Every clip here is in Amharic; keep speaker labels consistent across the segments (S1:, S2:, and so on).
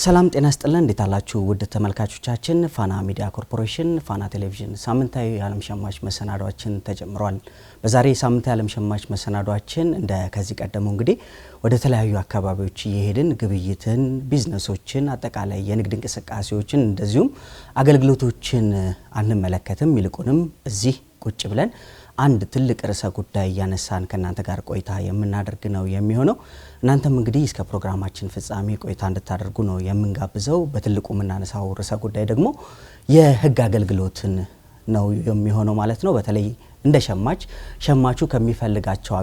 S1: ሰላም ጤና ይስጥልን እንዴት አላችሁ ውድ ተመልካቾቻችን ፋና ሚዲያ ኮርፖሬሽን ፋና ቴሌቪዥን ሳምንታዊ የዓለም ሸማች መሰናዷችን ተጀምሯል። በዛሬ ሳምንታዊ የዓለም ሸማች መሰናዷችን እንደ ከዚህ ቀደሙ እንግዲህ ወደ ተለያዩ አካባቢዎች እየሄድን ግብይትን፣ ቢዝነሶችን፣ አጠቃላይ የንግድ እንቅስቃሴዎችን እንደዚሁም አገልግሎቶችን አንመለከትም። ይልቁንም እዚህ ቁጭ ብለን አንድ ትልቅ ርዕሰ ጉዳይ ያነሳን ከናንተ ጋር ቆይታ የምናደርግ ነው የሚሆነው። እናንተም እንግዲህ እስከ ፕሮግራማችን ፍጻሜ ቆይታ እንድታደርጉ ነው የምንጋብዘው። በትልቁ የምናነሳው ርዕሰ ጉዳይ ደግሞ የህግ አገልግሎትን ነው የሚሆነው ማለት ነው። በተለይ እንደ ሸማቹ ከሚፈልጋቸው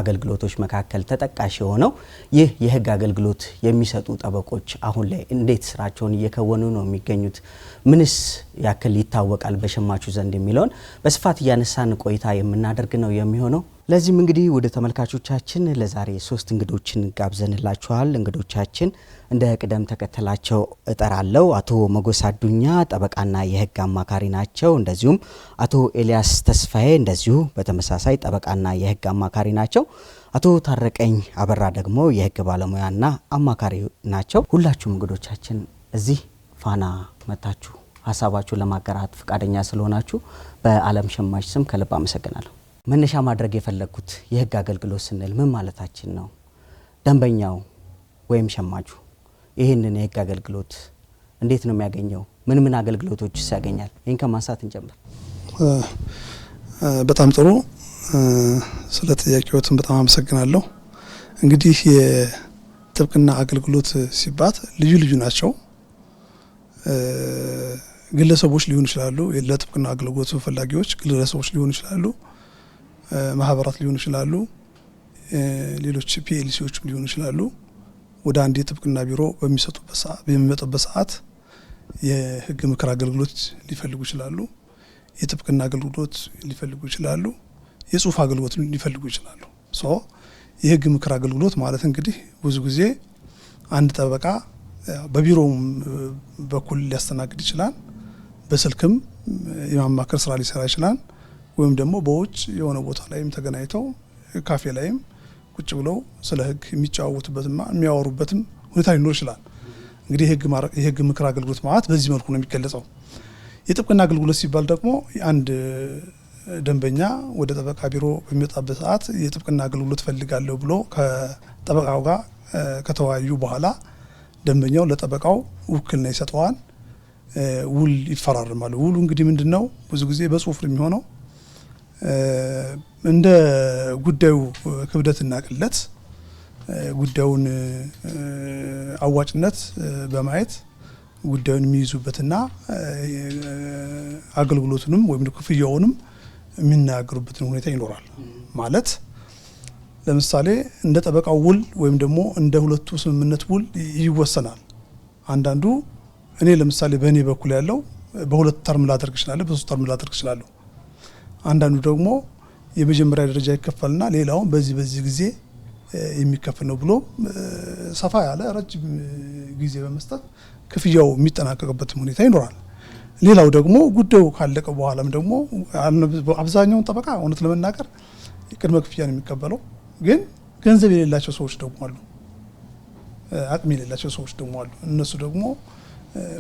S1: አገልግሎቶች መካከል ተጠቃሽ የሆነው ይህ የህግ አገልግሎት የሚሰጡ ጠበቆች አሁን ላይ እንዴት ስራቸውን እየከወኑ ነው የሚገኙት፣ ምንስ ያክል ይታወቃል በሸማቹ ዘንድ የሚለውን በስፋት እያነሳን ቆይታ የምናደርግ ነው የሚሆነው። ለዚህም እንግዲህ ወደ ተመልካቾቻችን ለዛሬ 3 እንግዶችን ጋብዘንላችኋል። እንግዶቻችን እንደ ቅደም ተከተላቸው እጠራለሁ። አቶ መጎስ አዱኛ ጠበቃና የህግ አማካሪ ናቸው። እንደዚሁም አቶ ኤልያስ ተስፋዬ እንደዚሁ በተመሳሳይ ጠበቃና የህግ አማካሪ ናቸው። አቶ ታረቀኝ አበራ ደግሞ የህግ ባለሙያና አማካሪ ናቸው። ሁላችሁም እንግዶቻችን እዚህ ፋና መጣችሁ ሀሳባችሁን ለማጋራት ፈቃደኛ ስለሆናችሁ በዓለም ሸማች ስም ከልብ አመሰግናለሁ። መነሻ ማድረግ የፈለኩት የህግ አገልግሎት ስንል ምን ማለታችን ነው? ደንበኛው ወይም ሸማቹ ይህንን የህግ አገልግሎት እንዴት ነው የሚያገኘው? ምን አገልግሎቶች ያገኛል? ይህን ከማንሳት እንጀምር።
S2: በጣም ጥሩ። ስለ ጥያቄዎትን በጣም አመሰግናለሁ። እንግዲህ የጥብቅና አገልግሎት ሲባል ልዩ ናቸው። ግለሰቦች ሊሆኑ ይችላሉ። ለጥብቅና አገልግሎት ፈላጊዎች ግለሰቦች ሊሆኑ ይችላሉ፣ ማህበራት ሊሆኑ ይችላሉ፣ ሌሎች ፒኤልሲዎችም ሊሆኑ ይችላሉ። ወደ አንድ የጥብቅና ቢሮ በሚመጡበት ሰዓት የህግ ምክር አገልግሎት ሊፈልጉ ይችላሉ፣ የጥብቅና አገልግሎት ሊፈልጉ ይችላሉ፣ የጽሁፍ አገልግሎት ሊፈልጉ ይችላሉ። የህግ ምክር አገልግሎት ማለት እንግዲህ ብዙ ጊዜ አንድ ጠበቃ በቢሮውም በኩል ሊያስተናግድ ይችላል፣ በስልክም የማማከር ስራ ሊሰራ ይችላል፣ ወይም ደግሞ በውጭ የሆነ ቦታ ላይም ተገናኝተው ካፌ ላይም ቁጭ ብለው ስለ ህግ የሚጫወቱበትና የሚያወሩበትም ሁኔታ ሊኖር ይችላል። እንግዲህ የህግ ምክር አገልግሎት ማለት በዚህ መልኩ ነው የሚገለጸው። የጥብቅና አገልግሎት ሲባል ደግሞ አንድ ደንበኛ ወደ ጠበቃ ቢሮ በሚወጣበት ሰዓት የጥብቅና አገልግሎት ፈልጋለሁ ብሎ ከጠበቃው ጋር ከተወያዩ በኋላ ደንበኛው ለጠበቃው ውክልና ይሰጠዋል፣ ውል ይፈራረማሉ። ውሉ እንግዲህ ምንድነው? ብዙ ጊዜ በጽሁፍ ነው የሚሆነው። እንደ ጉዳዩ ክብደትና ቅለት ጉዳዩን አዋጭነት በማየት ጉዳዩን የሚይዙበትና አገልግሎቱንም ወይም ክፍያውንም የሚናገሩበትን ሁኔታ ይኖራል። ማለት ለምሳሌ እንደ ጠበቃው ውል ወይም ደግሞ እንደ ሁለቱ ስምምነት ውል ይወሰናል። አንዳንዱ እኔ ለምሳሌ በእኔ በኩል ያለው በ2 ተርም ላደርግ እችላለሁ፣ በ3 ተርም ላደርግ እችላለሁ። አንዳንዱ ደግሞ የመጀመሪያ ደረጃ ይከፈልና ሌላውን በዚህ ጊዜ የሚከፈል ነው ብሎ ሰፋ ያለ ረጅም ጊዜ በመስጠት ክፍያው የሚጠናቀቅበት ሁኔታ ይኖራል። ሌላው ደግሞ ጉዳዩ ካለቀ በኋላም ደግሞ አብዛኛውን ጠበቃ እውነት ለመናገር ቅድመ ክፍያ ነው የሚቀበለው። ግን ገንዘብ የሌላቸው ሰዎች ደግሞ አሉ፣ አቅም የሌላቸው ሰዎች ደግሞ አሉ። እነሱ ደግሞ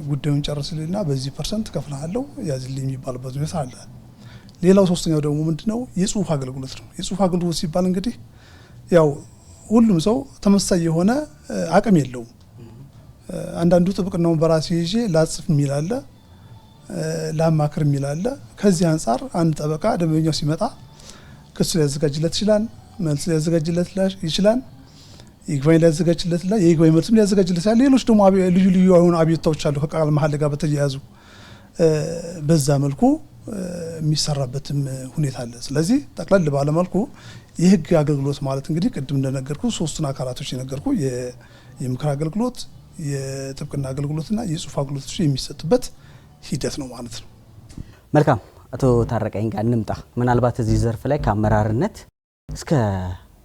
S2: ጉዳዩን ጨርስልና በዚህ % ከፍላለሁ ያዝልኝ የሚባልበት ሁኔታ አለ። ሌላው ሶስተኛው ደግሞ ምንድነው? የጽሁፍ አገልግሎት ነው። የጽሁፍ አገልግሎት ሲባል እንግዲህ ያው ሁሉም ሰው ተመሳሳይ የሆነ አቅም የለውም። አንዳንዱ ጥብቅናውን በራሱ ይዤ ላጽፍ የሚል አለ፣ ላማክር የሚል አለ። ከዚህ አንፃር አንድ ጠበቃ ደንበኛው ሲመጣ ክሱ ሊያዘጋጅለት ይችላል፣ መልስ ሊያዘጋጅለት ይችላል፣ ይግባኝ ሊያዘጋጅለት ይችላል፣ የይግባኝ መልስም ሊያዘጋጅለት ይችላል። ሌሎች ደግሞ ልዩ የሆኑ አቤቱታዎች አሉ ከቃል መሐል ጋር በተያያዙ በዛ መልኩ የሚሰራበትም ሁኔታ አለ። ስለዚህ ጠቅለል ባለ መልኩ የህግ አገልግሎት ማለት እንግዲህ ቅድም እንደነገርኩ 3 አካላቶች የነገርኩ የምክር አገልግሎት፣ የጥብቅና አገልግሎትና የጽሁፍ አገልግሎቶች የሚሰጥበት ሂደት ነው ማለት ነው።
S1: መልካም። አቶ ታረቀኝ ጋር እንምጣ። ምናልባት እዚህ ዘርፍ ላይ ከአመራርነት እስከ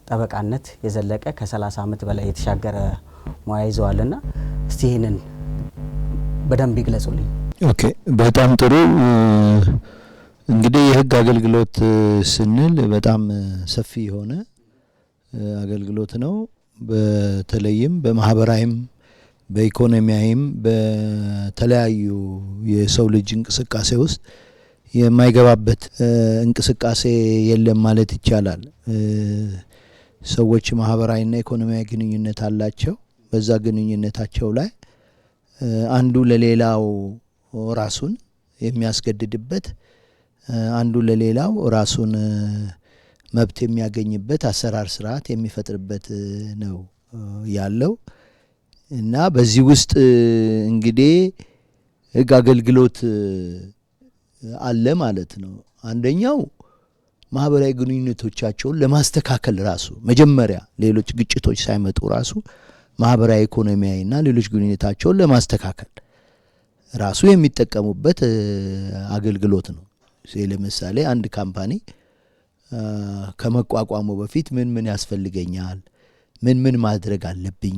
S1: ጠበቃነት የዘለቀ ከ30 ዓመት በላይ የተሻገረ ሙያ ይዘዋልና እስቲ ይሄንን በደንብ ይግለጹልኝ።
S3: ኦኬ፣ በጣም ጥሩ። እንግዲህ የህግ አገልግሎት ስንል በጣም ሰፊ የሆነ አገልግሎት ነው። በተለይም በማህበራዊም በኢኮኖሚያዊም በተለያዩ የሰው ልጅ እንቅስቃሴ ውስጥ የማይገባበት እንቅስቃሴ የለም ማለት ይቻላል። ሰዎች ማህበራዊና ኢኮኖሚያዊ ግንኙነት አላቸው። በዛ ግንኙነታቸው ላይ አንዱ ለሌላው ራሱን የሚያስገድድበት፣ አንዱ ለሌላው ራሱን መብት የሚያገኝበት አሰራር ስርዓት የሚፈጥርበት ነው ያለው እና በዚህ ውስጥ እንግዲህ ህግ አገልግሎት አለ ማለት ነው። አንደኛው ማህበራዊ ግንኙነቶቻቸውን ለማስተካከል ራሱ መጀመሪያ ሌሎች ግጭቶች ሳይመጡ ራሱ ማህበራዊ ኢኮኖሚያዊና ሌሎች ግንኙነታቸውን ለማስተካከል ራሱ የሚጠቀሙበት አገልግሎት ነው። ለምሳሌ አንድ ካምፓኒ ከመቋቋሙ በፊት ምን ያስፈልገኛል፣ ምን ማድረግ አለብኝ፣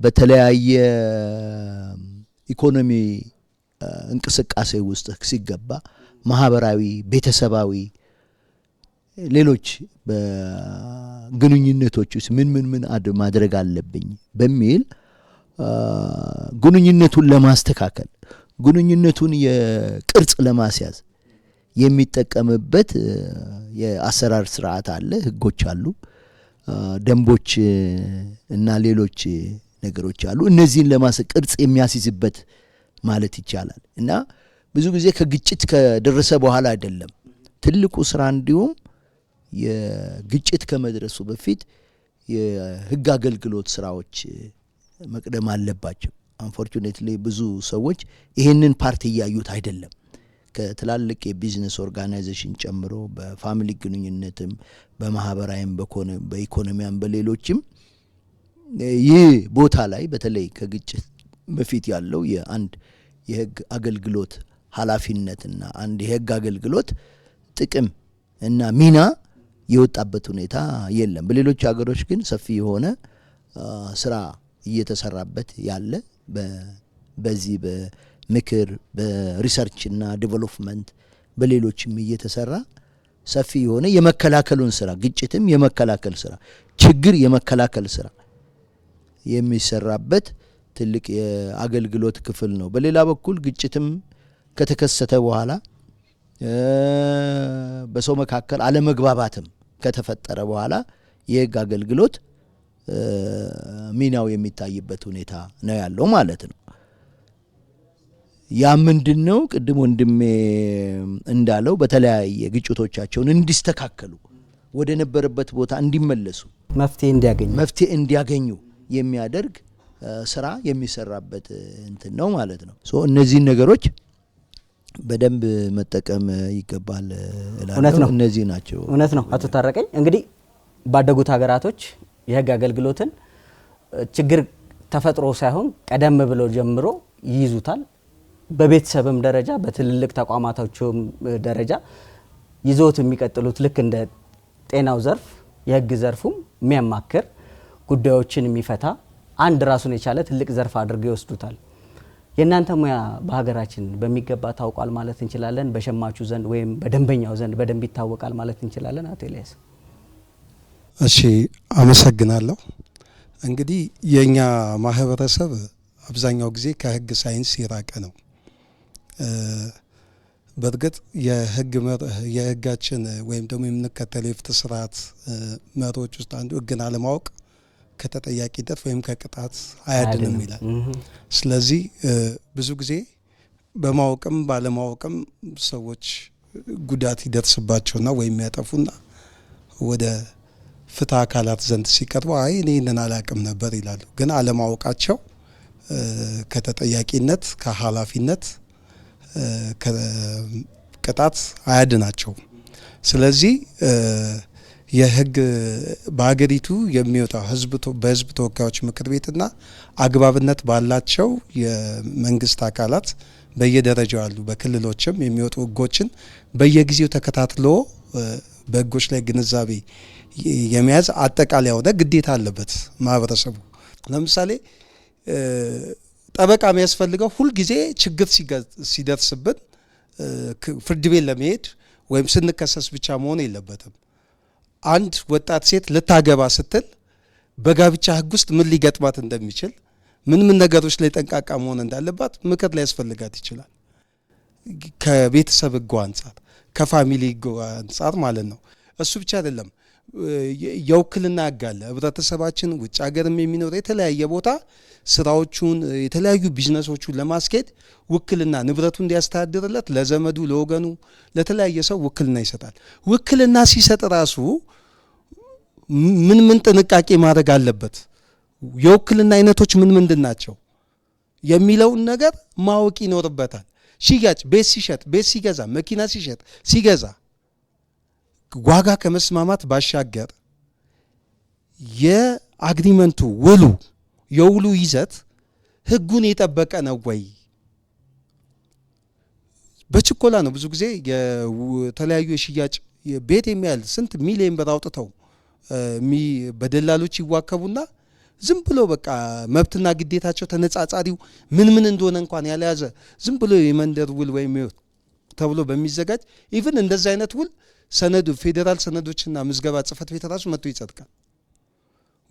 S3: በተለያየ ኢኮኖሚ እንቅስቃሴ ውስጥ ሲገባ ማህበራዊ፣ ቤተሰባዊ፣ ሌሎች በግንኙነቶች ውስጥ ምን ማድረግ አለብኝ በሚል ግንኙነቱን ለማስተካከል ግንኙነቱን የቅርጽ ለማስያዝ የሚጠቀምበት የአሰራር ስርዓት አለ፣ ህጎች አሉ፣ ደንቦች እና ሌሎች ነገሮች አሉ። እነዚህን ቅርጽ የሚያስይዝበት ማለት ይቻላል እና ብዙ ጊዜ ከግጭት ከደረሰ በኋላ አይደለም ትልቁ ስራ። እንዲሁም የግጭት ከመድረሱ በፊት የህግ አገልግሎት ስራዎች መቅደም አለባቸው። አንፎርቹኔትሊ ብዙ ሰዎች ይሄንን ፓርት እያዩት አይደለም። ከትላልቅ የቢዝነስ ኦርጋናይዜሽን ጨምሮ በፋሚሊ ግንኙነትም በማህበራዊም በኢኮኖሚያም በሌሎችም ይህ ቦታ ላይ በተለይ ከግጭት በፊት ያለው የአንድ የህግ አገልግሎት ኃላፊነትና አንድ የህግ አገልግሎት ጥቅም እና ሚና የወጣበት ሁኔታ የለም። በሌሎች ሀገሮች ግን ሰፊ የሆነ ስራ እየተሰራበት ያለ በዚህ በምክር በሪሰርች እና ዴቨሎፕመንት በሌሎችም እየተሰራ ሰፊ የሆነ የመከላከሉን ስራ ግጭትም የመከላከል ስራ ችግር የመከላከል ስራ የሚሰራበት ትልቅ የአገልግሎት ክፍል ነው። በሌላ በኩል ግጭትም ከተከሰተ በኋላ በሰው መካከል አለመግባባትም ከተፈጠረ በኋላ የህግ አገልግሎት ሚናው የሚታይበት ሁኔታ ነው ያለው ማለት ነው። ያ ምንድነው ቅድም ወንድሜ እንዳለው በተለያየ ግጭቶቻቸውን እንዲስተካከሉ ወደ ነበረበት ቦታ እንዲመለሱ መፍትሄ እንዲያገኙ የሚያደርግ ስራ የሚሰራበት እንትን ነው ማለት ነው። እነዚህ ነገሮች በደንብ መጠቀም ይገባል እላለሁ። እነዚህ ናቸው።
S1: እውነት ነው አቶ ታረቀኝ። እንግዲህ ባደጉት ሀገራቶች የህግ አገልግሎትን ችግር ተፈጥሮ ሳይሆን ቀደም ብሎ ጀምሮ ይይዙታል። በቤተሰብም ደረጃ በትልልቅ ተቋማቶችም ደረጃ ይዞት የሚቀጥሉት ልክ እንደ ጤናው ዘርፍ የህግ ዘርፉም የሚያማክር ጉዳዮችን የሚፈታ አንድ ራሱን የቻለ ትልቅ ዘርፍ አድርገው ይወስዱታል። የእናንተ ሙያ በሀገራችን በሚገባ ታውቋል ማለት እንችላለን? በሸማቹ ዘንድ ወይም በደንበኛው ዘንድ በደንብ ይታወቃል ማለት እንችላለን? አቶ ኤልያስ።
S2: እሺ፣ አመሰግናለሁ። እንግዲህ የኛ ማህበረሰብ አብዛኛው ጊዜ ከህግ ሳይንስ የራቀ ነው። በእርግጥ የህጋችን ወይም ደግሞ የምንከተለው የፍትህ ስርዓት መርሆች ውስጥ አንዱ ህግን አለማወቅ ከተጠያቂነት ወይም ከቅጣት አያድንም ይላል። ስለዚህ ብዙ ጊዜ በማወቅም ባለማወቅም ሰዎች ጉዳት ይደርስባቸውና ወይም ያጠፉና ወደ ፍትህ አካላት ዘንድ ሲቀርቡ አይ እኔ ይህንን አላቅም ነበር ይላሉ። ግን አለማወቃቸው ከተጠያቂነት ከኃላፊነት ከቅጣት አያድናቸው። ስለዚህ የህግ በሀገሪቱ የሚወጣው በህዝብ ተወካዮች ምክር ቤትና አግባብነት ባላቸው የመንግስት አካላት በየደረጃው ያሉ በክልሎችም የሚወጡ ህጎችን በየጊዜው ተከታትሎ በህጎች ላይ ግንዛቤ የሚያዝ አጠቃላይ የሆነ ግዴታ አለበት ማህበረሰቡ። ለምሳሌ ጠበቃ የሚያስፈልገው ሁልጊዜ ችግር ሲደርስብን ፍርድ ቤት ለመሄድ ወይም ስንከሰስ ብቻ መሆን የለበትም። አንድ ወጣት ሴት ልታገባ ስትል
S4: በጋብቻ ህግ ውስጥ ምን ሊገጥማት እንደሚችል ምን ነገሮች ላይ ጠንቃቃ መሆን እንዳለባት ምክር ላይ ያስፈልጋት ይችላል። ከቤተሰብ ህግ አንጻር ከፋሚሊ ህግ አንጻር ማለት ነው። እሱ ብቻ አይደለም። የውክልና ህግ አለ። ህብረተሰባችን ውጭ ሀገርም የሚኖር የተለያየ ቦታ ስራዎቹን የተለያዩ ቢዝነሶቹን ለማስኬድ ውክልና ንብረቱ እንዲያስተዳድርለት ለዘመዱ ለወገኑ ለተለያየ ሰው ውክልና ይሰጣል። ውክልና ሲሰጥ ራሱ ምን ጥንቃቄ ማድረግ አለበት፣ የውክልና አይነቶች ምንድን ናቸው የሚለውን ነገር ማወቅ ይኖርበታል። ሽያጭ ቤት ሲሸጥ ቤት ሲገዛ መኪና ሲሸጥ ሲገዛ ዋጋ ከመስማማት ባሻገር የአግሪመንቱ የውሉ ይዘት ህጉን የጠበቀ ነው ወይ? በችኮላ ነው ብዙ ጊዜ የተለያዩ የሽያጭ ቤት የሚያል ስንት ሚሊዮን ብር አውጥተው በደላሎች ይዋከቡና ዝም ብሎ በቃ መብትና ግዴታቸው ተነጻጻሪው ምን እንደሆነ እንኳን ያለያዘ ዝም ብሎ የመንደር ውል ወይም ተብሎ በሚዘጋጅ ኢቭን እንደዛ አይነት ውል ሰነዱ ፌዴራል ሰነዶችና ምዝገባ ጽሕፈት ቤት ራሱ መጥቶ ይጸድቃል።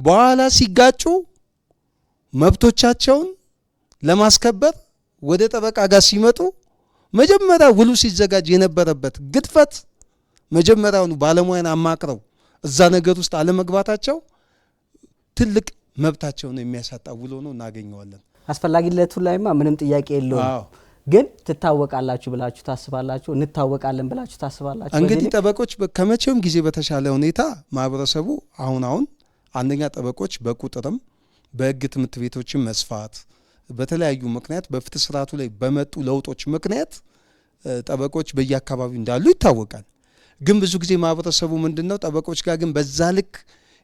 S4: በኋላ ሲጋጩ መብቶቻቸውን ለማስከበር ወደ ጠበቃ ጋር ሲመጡ መጀመሪያ ውሉ ሲዘጋጅ የነበረበት ግድፈት መጀመሪያውኑ ባለሙያን አማክረው እዛ ነገር ውስጥ አለመግባታቸው ትልቅ መብታቸውን የሚያሳጣ ውሎ ነው እናገኘዋለን።
S1: አስፈላጊነቱ ላይማ ምንም ጥያቄ የለውም። ግን ትታወቃላችሁ ብላችሁ ታስባላችሁ? እንታወቃለን ብላችሁ ታስባላችሁ?
S4: እንግዲህ ጠበቆች ከመቼውም ጊዜ በተሻለ ሁኔታ ማህበረሰቡ አሁን አንደኛ ጠበቆች በቁጥርም በህግ ትምህርት ቤቶችን መስፋት በተለያዩ ምክንያት በፍትህ ስርዓቱ ላይ በመጡ ለውጦች ምክንያት ጠበቆች በየአካባቢው እንዳሉ ይታወቃል። ግን ብዙ ጊዜ ማህበረሰቡ ምንድነው ጠበቆች ጋር ግን በዛ ልክ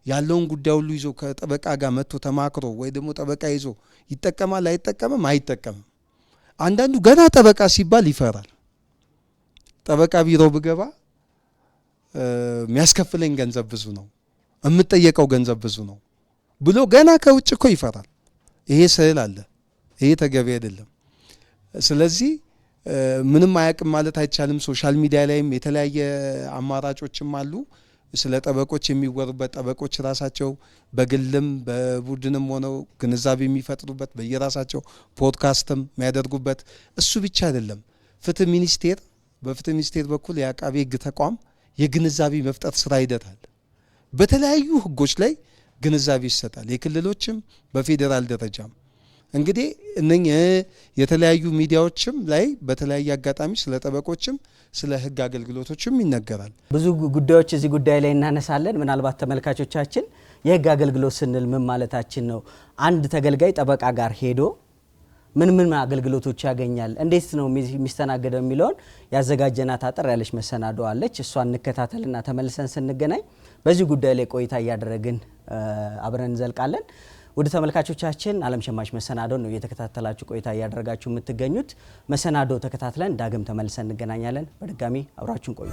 S4: ያለውን ጉዳይ ሁሉ ይዞ ከጠበቃ ጋር መጥቶ ተማክሮ ወይ ደግሞ ጠበቃ ይዞ ይጠቀማል አይጠቀምም? አይጠቀምም። አንዳንዱ ገና ጠበቃ ሲባል ይፈራል። ጠበቃ ቢሮ ብገባ የሚያስከፍለኝ ገንዘብ ብዙ ነው፣ የምጠየቀው ገንዘብ ብዙ ነው ብሎ ገና ከውጭ እኮ ይፈራል። ይሄ ስዕል አለ። ይሄ ተገቢ አይደለም። ስለዚህ ምንም አያውቅም ማለት አይቻልም። ሶሻል ሚዲያ ላይም የተለያየ አማራጮችም አሉ ስለ ጠበቆች የሚወሩበት። ጠበቆች ራሳቸው በግልም በቡድንም ሆነው ግንዛቤ የሚፈጥሩበት በየራሳቸው ፖድካስትም የሚያደርጉበት። እሱ ብቻ አይደለም። ፍትህ ሚኒስቴር በፍትህ ሚኒስቴር በኩል የአቃቤ ህግ ተቋም የግንዛቤ መፍጠር ስራ ሂደት አለ። በተለያዩ ህጎች ላይ ግንዛቤ ይሰጣል። የክልሎችም በፌዴራል ደረጃም እንግዲህ እነኚህ የተለያዩ ሚዲያዎችም ላይ በተለያየ አጋጣሚ ስለ ጠበቆችም ስለ ህግ አገልግሎቶችም ይነገራል። ብዙ
S1: ጉዳዮች እዚህ ጉዳይ ላይ እናነሳለን። ምናልባት ተመልካቾቻችን የህግ አገልግሎት ስንል ምን ማለታችን ነው? አንድ ተገልጋይ ጠበቃ ጋር ሄዶ ምን አገልግሎቶች ያገኛል፣ እንዴት ነው የሚስተናገደው የሚለውን ያዘጋጀናት አጠር ያለች መሰናዶ አለች። እሷን እንከታተልና ተመልሰን ስንገናኝ በዚህ ጉዳይ ላይ ቆይታ እያደረግን አብረን እንዘልቃለን። ወደ ተመልካቾቻችን ዓለም ሸማች መሰናዶ ነው እየተከታተላችሁ ቆይታ እያደረጋችሁ የምትገኙት። መሰናዶ ተከታትለን ዳግም ተመልሰን እንገናኛለን። በድጋሚ አብራችሁን ቆዩ።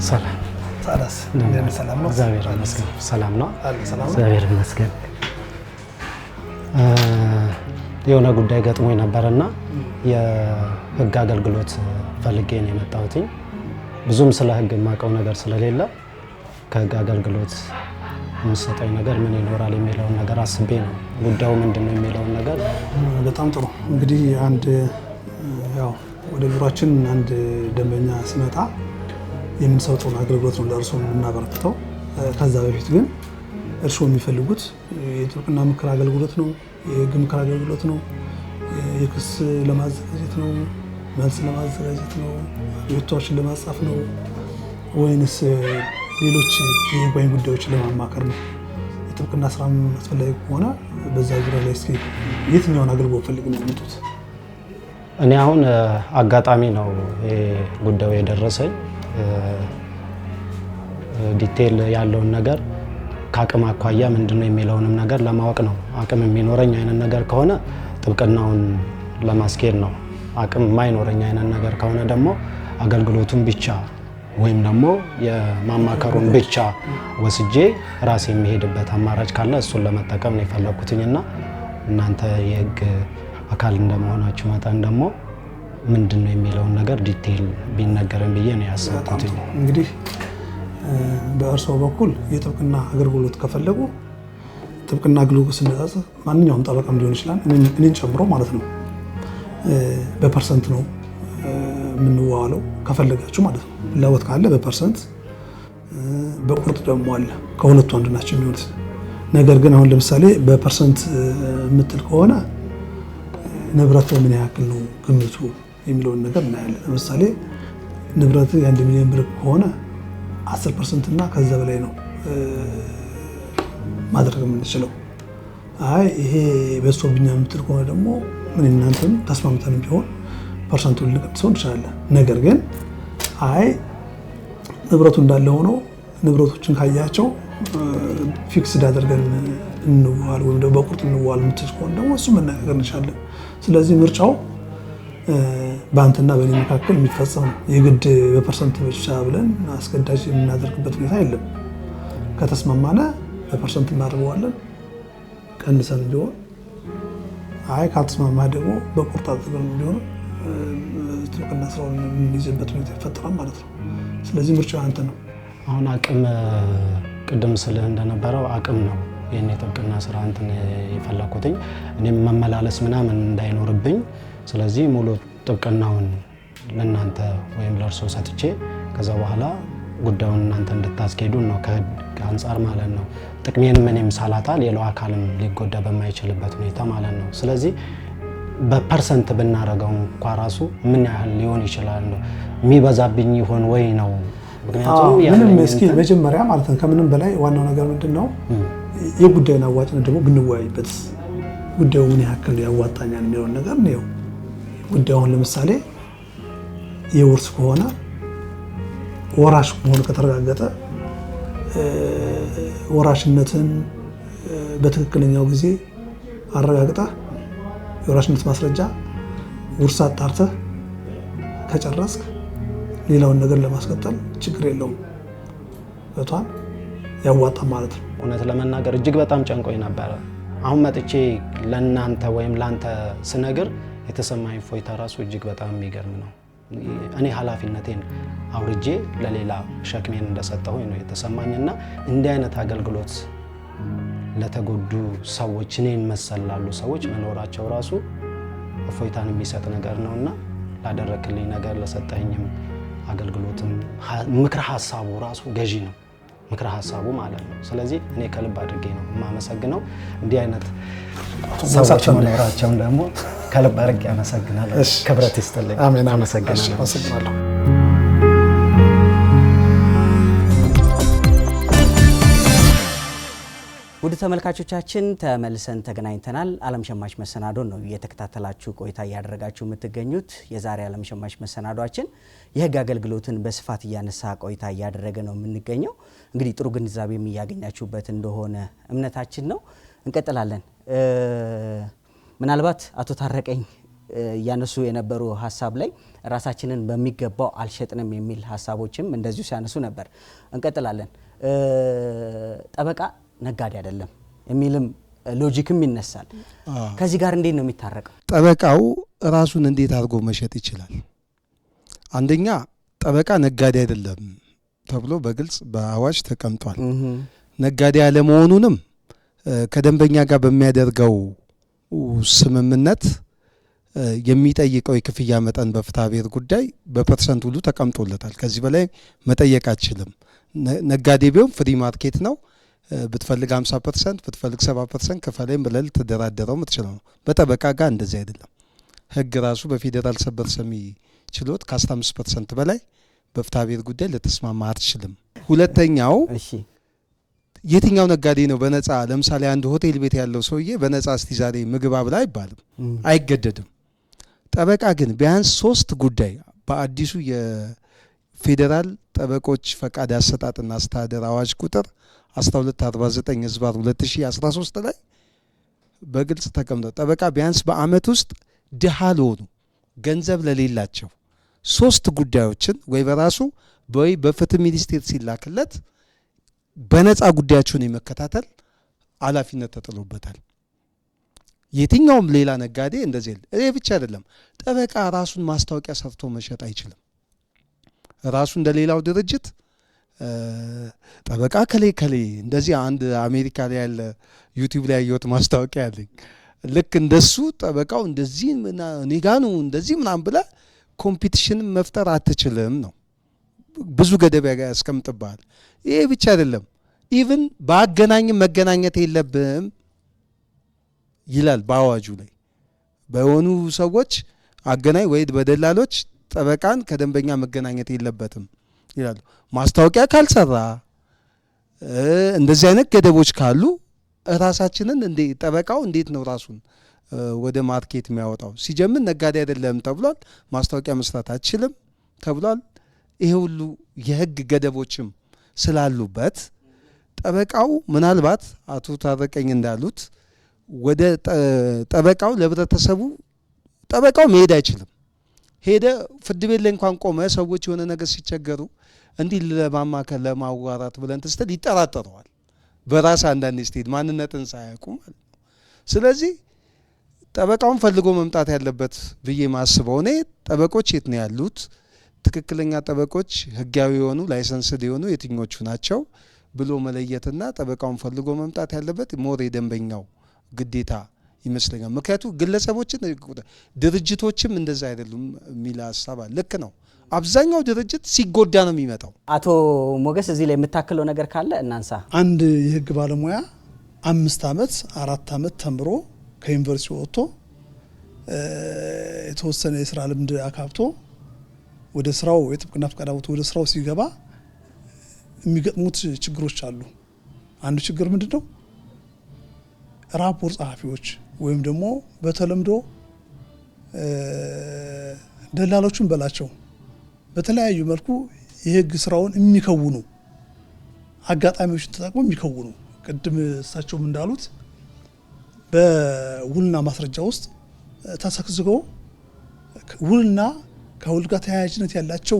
S5: ሰላም
S2: ታዲያስ ሰላም ነው?
S5: እግዚአብሔር ይመስገን ሰላም ነው። እግዚአብሔር ይመስገን። የሆነ ጉዳይ ገጥሞኝ ነበርና የህግ አገልግሎት ፈልጌ ነው የመጣሁት። ብዙም ስለ ህግ የማውቀው ነገር ስለሌለ ከህግ አገልግሎት የሚሰጠኝ ነገር ምን ይኖራል የሚለውን ነገር አስቤ ነው። ጉዳዩ ምንድነው የሚለውን ነገር።
S2: በጣም ጥሩ። እንግዲህ ወደ ቢሮአችን አንድ ደንበኛ ሲመጣ የምንሰጠውን አገልግሎት ነው ለእርሶ የምናበረክተው። ከዛ በፊት ግን እርሶ የሚፈልጉት የጥብቅና ምክር አገልግሎት ነው፣ የህግ ምክር አገልግሎት ነው፣ የክስ ለማዘጋጀት ነው፣ መልስ ለማዘጋጀት ነው፣ አቤቱታዎችን ለማጻፍ ነው፣ ወይንስ ሌሎች የይግባኝ ጉዳዮችን ለማማከር ነው? የጥብቅና ስራ አስፈላጊ ከሆነ በዛ ዙሪያ ላይ እስኪ የትኛውን አገልግሎት ፈልገው ነው የሚመጡት?
S5: እኔ አሁን አጋጣሚ ነው ጉዳዩ የደረሰኝ። ዲቴል ያለውን ነገር ከአቅም አኳያ ምንድነው የሚለውንም ነገር ለማወቅ ነው። አቅም የሚኖረኝ አይነት ነገር ከሆነ ጥብቅናውን ለማስኬድ ነው። አቅም የማይኖረኝ አይነት ነገር ከሆነ ደግሞ አገልግሎቱን ብቻ ወይም ደግሞ የማማከሩን ብቻ ወስጄ ራሴ የሚሄድበት አማራጭ ካለ እሱን ለመጠቀም ነው የፈለኩትኝና እናንተ የህግ አካል እንደመሆናችሁ መጠን ደግሞ ምንድነው የሚለውን ነገር ዲቴይል ቢነገረን ብዬ ነው ያሰብኩት።
S2: እንግዲህ በእርስዎ በኩል የጥብቅና አገልግሎት ከፈለጉ ጥብቅና አገልግሎት ስንነጻጸር ማንኛውም ጠበቃም ሊሆን ይችላል እኔን ጨምሮ ማለት ነው በፐርሰንት ነው የምንዋዋለው ከፈለጋችሁ ማለት ነው። ፍላጎት ካለ በፐርሰንት በቁርጥ ደግሞ አለ ከሁለቱ አንዱ ናቸው የሚሆኑት። ነገር ግን አሁን ለምሳሌ በፐርሰንት የምትል ከሆነ ንብረት ምን ያክል ነው ግምቱ የሚለውን ነገር እናያለን። ለምሳሌ ንብረት የ1 ሚሊዮን ብር ከሆነ 10% እና ከዛ በላይ ነው ማድረግ የምንችለው። አይ ይሄ በዝቶብኛ የምትል ከሆነ ደግሞ ምን እናንተም ተስማምተን ቢሆን ፐርሰንቱን ልንቀንሰው እንችላለን። ነገር ግን አይ ንብረቱ እንዳለ ሆኖ ንብረቶችን ካያቸው ፊክስድ አድርገን እንዋል ወይም ደግሞ በቁርጥ እንዋል የምትል ከሆነ ደግሞ እሱ መነጋገር እንችላለን። ስለዚህ ምርጫው በአንተና በእኔ መካከል የሚፈጸም ነው። የግድ በፐርሰንት ብቻ ብለን አስገዳጅ የምናደርግበት ሁኔታ የለም። ከተስማማነ በፐርሰንት እናደርገዋለን ቀንሰን ቢሆን፣ አይ ካልተስማማ ደግሞ በቁርጥ አድርገን ቢሆን ጥብቅና ስራውን የምንይዝበት ሁኔታ ይፈጠራል ማለት ነው። ስለዚህ ምርጫው አንተ ነው።
S5: አሁን አቅም ቅድም ስልህ እንደነበረው አቅም ነው የኔ ጥብቅና ስራ እንትን የፈለኩትኝ እኔም መመላለስ ምናምን እንዳይኖርብኝ። ስለዚህ ሙሉ ጥብቅናውን ለእናንተ ወይም ለእርሶ ሰጥቼ ከዛ በኋላ ጉዳዩን እናንተ እንድታስኬዱ ነው ከህግ አንጻር ማለት ነው። ጥቅሜን ምንም ሳላጣ ሌላው አካልም ሊጎዳ በማይችልበት ሁኔታ ማለት ነው። ስለዚህ በፐርሰንት ብናረጋው እንኳ ራሱ ምን ያህል ሊሆን ይችላል ነው የሚበዛብኝ ይሆን ወይ ነው? ምክንያቱም
S2: ምንም እስኪ መጀመሪያ ማለት ነው ከምንም በላይ ዋናው ነገር ምንድነው የጉዳዩን አዋጭነት ደግሞ ብንወያይበት ጉዳዩ ምን ያክል ያዋጣኛል የሚለውን ነገር ነው። ጉዳዩን ለምሳሌ የውርስ ከሆነ ወራሽ መሆኑ ከተረጋገጠ ወራሽነትን በትክክለኛው ጊዜ አረጋግጠህ የወራሽነት ማስረጃ ውርስ አጣርተህ ከጨረስክ ሌላውን ነገር ለማስቀጠል ችግር የለውም። በቷን ያዋጣ ማለት ነው።
S5: እውነት ለመናገር እጅግ በጣም ጨንቆኝ ነበረ። አሁን መጥቼ ለናንተ ወይም ላንተ ስነግር የተሰማኝ ፎይታ ራሱ እጅግ በጣም የሚገርም ነው። እኔ ኃላፊነቴን አውርጄ ለሌላ ሸክሜን እንደሰጠሁኝ ነው የተሰማኝና እንዲህ አይነት አገልግሎት ለተጎዱ ሰዎች እኔን መሰል ላሉ ሰዎች መኖራቸው ራሱ ፎይታን የሚሰጥ ነገር ነውና ላደረክልኝ ነገር ለሰጠኝም አገልግሎትም ምክረ ሐሳቡ ራሱ ገዢ ነው ምክረ ሐሳቡ ማለት ነው። ስለዚህ እኔ ከልብ አድርጌ ነው የማመሰግነው። እንዲህ አይነት ሰዎች መኖራቸውን ደግሞ ከልብ አድርጌ አመሰግናለሁ። ክብረት ይስጥልኝ።
S2: አሜን።
S5: አመሰግናለሁ።
S1: ውድ ተመልካቾቻችን ተመልሰን ተገናኝተናል። ዓለም ሸማች መሰናዶን ነው እየተከታተላችሁ ቆይታ እያደረጋችሁ የምትገኙት። የዛሬ ዓለም ሸማች መሰናዶአችን የህግ አገልግሎትን በስፋት እያነሳ ቆይታ እያደረገ ነው የምንገኘው። እንግዲህ ጥሩ ግንዛቤም እያገኛችሁበት እንደሆነ እምነታችን ነው። እንቀጥላለን። ምናልባት አቶ ታረቀኝ እያነሱ የነበሩ ሀሳብ ላይ ራሳችንን በሚገባው አልሸጥንም የሚል ሀሳቦችም እንደዚሁ ሲያነሱ ነበር። እንቀጥላለን። ጠበቃ ነጋዴ አይደለም የሚልም ሎጂክም ይነሳል። ከዚህ ጋር እንዴት ነው የሚታረቀው?
S4: ጠበቃው ራሱን እንዴት አድርጎ መሸጥ ይችላል? አንደኛ ጠበቃ ነጋዴ አይደለም ተብሎ በግልጽ በአዋጅ ተቀምጧል። ነጋዴ ያለመሆኑንም ከደንበኛ ጋር በሚያደርገው ስምምነት የሚጠይቀው የክፍያ መጠን በፍትሐ ብሔር ጉዳይ በፐርሰንት ሁሉ ተቀምጦለታል። ከዚህ በላይ መጠየቅ አይችልም። ነጋዴ ቢሆን ፍሪ ማርኬት ነው። ብትፈልግ 50% ብትፈልግ 70% ከፈለኝ ብለህ ልትደራደረው የምትችለው ነው። በጠበቃ ጋር እንደዚህ አይደለም። ህግ ራሱ በፌዴራል ሰበር ሰሚ ችሎት ከ15% በላይ በፍትሐ ብሔር ጉዳይ ልትስማማ አትችልም። ሁለተኛው የትኛው ነጋዴ ነው በነፃ ለምሳሌ አንድ ሆቴል ቤት ያለው ሰውዬ በነፃ እስቲ ዛሬ ምግብ አብላ አይባልም፣ አይገደድም። ጠበቃ ግን ቢያንስ 3 ጉዳይ በአዲሱ የፌዴራል ጠበቆች ፈቃድ አሰጣጥና አስተዳደር አዋጅ ቁጥር 1249 ህዝባር 2013 ላይ በግልጽ ተቀምጧል። ጠበቃ ቢያንስ በአመት ውስጥ ድሃ ለሆኑ ገንዘብ ለሌላቸው 3 ጉዳዮችን ወይ በራሱ ወይ በፍትህ ሚኒስቴር ሲላክለት በነፃ ጉዳያቸውን የመከታተል ኃላፊነት ተጥሎበታል። የትኛውም ሌላ ነጋዴ እንደዚህ ይሄ ብቻ አይደለም። ጠበቃ ራሱን ማስታወቂያ ሰርቶ መሸጥ አይችልም። ራሱ እንደሌላው ድርጅት ጠበቃ ከሌ እንደዚህ አንድ አሜሪካ ላይ ያለ ዩቲዩብ ላይ ያየሁት ማስታወቂያ ያለኝ ልክ እንደሱ ጠበቃው እንደዚህ ኔጋኑ እንደዚህ ምናምን ብለ ኮምፒቲሽን መፍጠር አትችልም ነው። ብዙ ገደብ ያስቀምጥብሃል። ይሄ ብቻ አይደለም። ኢቭን በአገናኝም መገናኘት የለብም ይላል በአዋጁ ላይ። በሆኑ ሰዎች አገናኝ ወይ በደላሎች ጠበቃን ከደንበኛ መገናኘት የለበትም ይላሉ። ማስታወቂያ ካልሰራ እንደዚህ አይነት ገደቦች ካሉ ራሳችንን ጠበቃው እንዴት ነው ራሱን ወደ ማርኬት የሚያወጣው? ሲጀምር ነጋዴ አይደለም ተብሏል። ማስታወቂያ መስራት አትችልም ተብሏል። ይሄ ሁሉ የህግ ገደቦችም ስላሉበት ጠበቃው ምናልባት አቶ ታረቀኝ እንዳሉት ወደ ጠበቃው ለህብረተሰቡ ጠበቃው መሄድ አይችልም። ሄደ ፍርድ ቤት ላይ እንኳን ቆመ ሰዎች የሆነ ነገር ሲቸገሩ እንዲህ ለማማከር ለማዋራት ብለን ትስተል ይጠራጠረዋል። በራስ አንዳንድ ስቴት ማንነትን ሳያውቁ ማለት ነው። ስለዚህ ጠበቃውን ፈልጎ መምጣት ያለበት ብዬ ማስበው እኔ ጠበቆች የት ነው ያሉት? ትክክለኛ ጠበቆች ህጋዊ የሆኑ ላይሰንስድ የሆኑ የትኞቹ ናቸው ብሎ መለየትና ጠበቃውን ፈልጎ መምጣት ያለበት ሞር የደንበኛው ግዴታ ይመስለኛል። ምክንያቱም ግለሰቦችን ድርጅቶችም እንደዛ አይደሉም የሚል ሀሳብ አለ። ልክ ነው። አብዛኛው ድርጅት ሲጎዳ ነው የሚመጣው።
S1: አቶ ሞገስ እዚህ ላይ የምታክለው ነገር ካለ እናንሳ።
S2: አንድ የህግ ባለሙያ 5 ዓመት 4 ዓመት ተምሮ ከዩኒቨርሲቲ ወጥቶ የተወሰነ የስራ ልምድ አካብቶ ወደ ስራው የጥብቅና ፈቃድ አውጥቶ ወደ ስራው ሲገባ የሚገጥሙት ችግሮች አሉ። አንዱ ችግር ምንድነው? ራፖርት ጸሐፊዎች ወይም ደግሞ በተለምዶ ደላሎቹን በላቸው በተለያዩ መልኩ የህግ ስራውን የሚከውኑ አጋጣሚዎችን ተጠቅሞ የሚከውኑ ቅድም እሳቸውም እንዳሉት በውልና ማስረጃ ውስጥ ተሰክስገው ውልና ከውል ጋር ተያያዥነት ያላቸው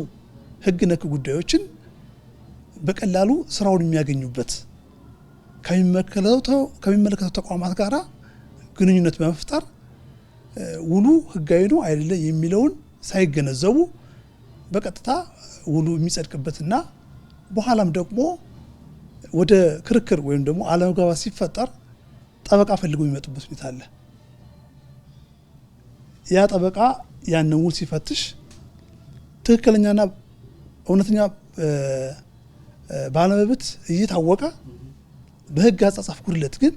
S2: ህግ ነክ ጉዳዮችን በቀላሉ ስራውን የሚያገኙበት ከሚመለከተው ተቋማት ጋራ ግንኙነት በመፍጠር ውሉ ህጋዊ ነው አይደለም የሚለውን ሳይገነዘቡ በቀጥታ ውሉ የሚጸድቅበትና በኋላም ደግሞ ወደ ክርክር ወይም ደግሞ አለመግባባት ሲፈጠር ጠበቃ ፈልገው የሚመጡበት ሁኔታ አለ። ያ ጠበቃ ያንን ውል ሲፈትሽ ትክክለኛና እውነተኛ ባለመብት እየታወቀ በህግ አጻጻፍ ጉድለት ግን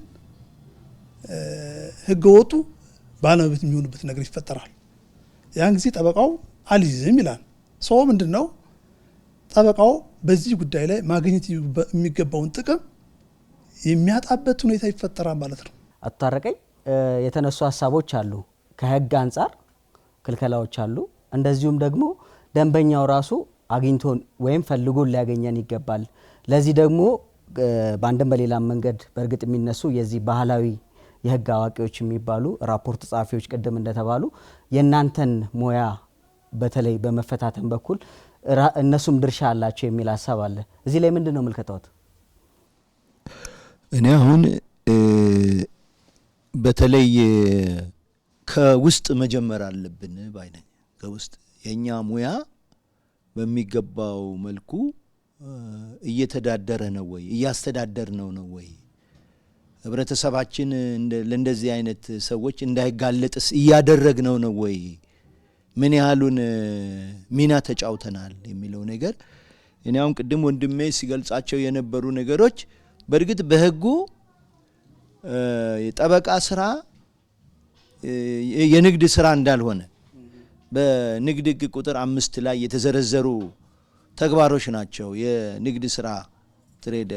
S2: ህገ ወጡ ባለመብት የሚሆንበት ነገር ይፈጠራል። ያን ጊዜ ጠበቃው አልይዝም ይላል። ሰው ምንድነው ጠበቃው በዚህ ጉዳይ ላይ ማግኘት የሚገባውን ጥቅም የሚያጣበት ሁኔታ ይፈጠራል ማለት ነው።
S1: አቶ ታረቀኝ የተነሱ ሀሳቦች አሉ። ከህግ አንጻር ክልከላዎች አሉ። እንደዚሁም ደግሞ ደንበኛው ራሱ አግኝቶን ወይም ፈልጎን ሊያገኘን ይገባል። ለዚህ ደግሞ በአንድም በሌላም መንገድ በእርግጥ የሚነሱ የዚህ ባህላዊ የህግ አዋቂዎች የሚባሉ ራፖርት ጸሐፊዎች ቅድም እንደተባሉ የእናንተን ሙያ በተለይ በመፈታተን በኩል እነሱም ድርሻ አላቸው የሚል ሀሳብ አለ። እዚህ ላይ ምንድን ነው ምልከታዎት?
S3: እኔ አሁን በተለይ ከውስጥ መጀመር አለብን ባይነኝ። ከውስጥ የኛ ሙያ በሚገባው መልኩ እየተዳደረ ነው ወይ? እያስተዳደር ነው ወይ? ህብረተሰባችን ለእንደዚህ አይነት ሰዎች እንዳይጋለጥስ እያደረግነው ነው ወይ? ምን ያህሉን ሚና ተጫውተናል የሚለው ነገር እኔ አሁን ቅድም ወንድሜ ሲገልጻቸው የነበሩ ነገሮች በእርግጥ በህጉ የጠበቃ ስራ የንግድ ስራ እንዳልሆነ በንግድ ህግ ቁጥር 5 ላይ የተዘረዘሩ ተግባሮች ናቸው የንግድ ስራ ትሬድ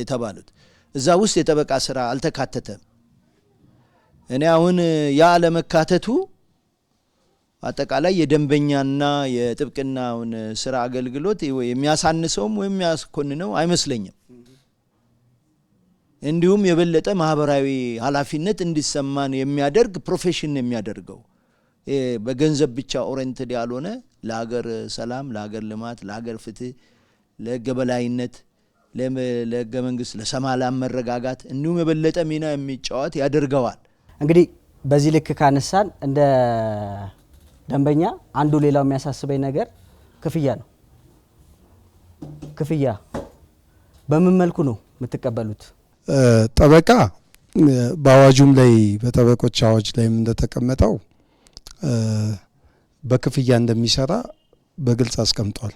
S3: የተባሉት። እዛ ውስጥ የጠበቃ ስራ አልተካተተም። እኔ አሁን ያ ለመካተቱ አጠቃላይ የደንበኛና የጥብቅናውን ስራ አገልግሎት የሚያሳንሰውም ወይም የሚያስኮንነው አይመስለኝም። እንዲሁም የበለጠ ማህበራዊ ኃላፊነት እንዲሰማን የሚያደርግ ፕሮፌሽን የሚያደርገው በገንዘብ ብቻ ኦሪየንትድ ያልሆነ ለሀገር ሰላም፣ ለሀገር ልማት፣ ለሀገር ፍትህ፣ ለህገ በላይነት፣ ለህገ መንግስት፣ ለሰላም መረጋጋት እንዲሁም የበለጠ ሚና የሚጫወት ያደርገዋል።
S1: እንግዲህ በዚህ ልክ ካነሳን እንደ ደንበኛ አንዱ ሌላው የሚያሳስበኝ ነገር ክፍያ ነው። ክፍያ በምን መልኩ ነው የምትቀበሉት?
S4: ጠበቃ በአዋጁም ላይ በጠበቆች አዋጅ ላይም እንደተቀመጠው በክፍያ እንደሚሰራ በግልጽ አስቀምጧል።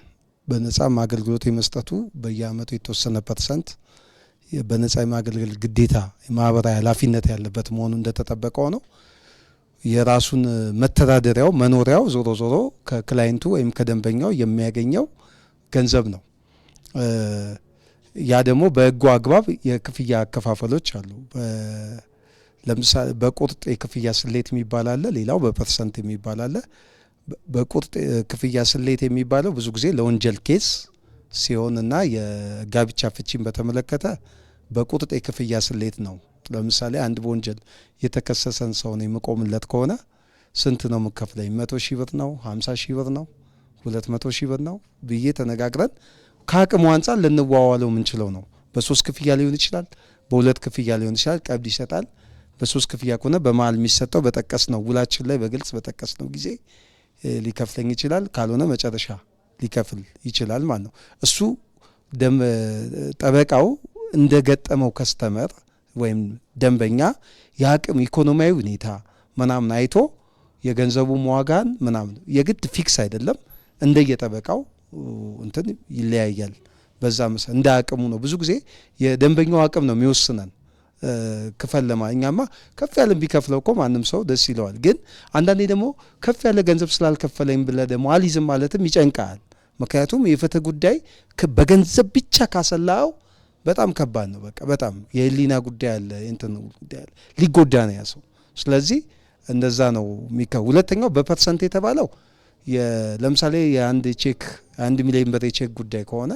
S4: በነጻም አገልግሎት የመስጠቱ በየአመቱ የተወሰነ ፐርሰንት በነጻ የማገልገል ግዴታ የማህበራዊ ኃላፊነት ያለበት መሆኑ እንደተጠበቀው ነው። የራሱን መተዳደሪያው መኖሪያው ዞሮ ዞሮ ከክላይንቱ ወይም ከደንበኛው የሚያገኘው ገንዘብ ነው። ያ ደግሞ በህጉ አግባብ የክፍያ አከፋፈሎች አሉ። ለምሳሌ በቁርጥ የክፍያ ስሌት የሚባል አለ፣ ሌላው በፐርሰንት የሚባል አለ። በቁርጥ ክፍያ ስሌት የሚባለው ብዙ ጊዜ ለወንጀል ኬስ ሲሆንና የጋብቻ ፍቺን በተመለከተ በቁርጥ የክፍያ ስሌት ነው። ለምሳሌ አንድ በወንጀል የተከሰሰን ሰው ነው የምቆምለት ከሆነ ስንት ነው የምከፍለኝ? 100 ሺህ ብር ነው? 50 ሺህ ብር ነው? 200 ሺህ ብር ነው ብዬ ተነጋግረን ከአቅሙ አንጻር ልንዋዋለው የምንችለው ነው። በ3 ክፍያ ሊሆን ይችላል፣ በ2 ክፍያ ሊሆን ይችላል። ቀብድ ይሰጣል። በ3 ክፍያ ከሆነ በመሀል የሚሰጠው በጠቀስ ነው ውላችን ላይ በግልጽ በጠቀስ ነው ጊዜ ሊከፍለኝ ይችላል። ካልሆነ መጨረሻ ሊከፍል ይችላል ማለት ነው። እሱ ጠበቃው እንደገጠመው ከስተመር ወይም ደንበኛ የአቅም ኢኮኖሚያዊ ሁኔታ ምናምን አይቶ የገንዘቡ ዋጋን ምናምን የግድ ፊክስ አይደለም፣ እንደየጠበቃው እንትን ይለያያል። በዛ መሰረት እንደ አቅሙ ነው። ብዙ ጊዜ የደንበኛው አቅም ነው የሚወስነን። ክፈል እኛማ ከፍ ያለ ቢከፍለው እኮ ማንም ሰው ደስ ይለዋል። ግን አንዳንዴ ደግሞ ከፍ ያለ ገንዘብ ስላልከፈለኝ ብለህ ደግሞ አልይዝም ማለትም ይጨንቃል። ምክንያቱም የፍትህ ጉዳይ በገንዘብ ብቻ ካሰላው በጣም ከባድ ነው። በቃ በጣም የህሊና ጉዳይ አለ፣ እንትን ጉዳይ አለ፣ ሊጎዳ ነው ያ ሰው። ስለዚህ እንደዛ ነው የሚከው። ሁለተኛው በፐርሰንት የተባለው ለምሳሌ የአንድ ቼክ 1 ሚሊዮን ብር የቼክ ጉዳይ ከሆነ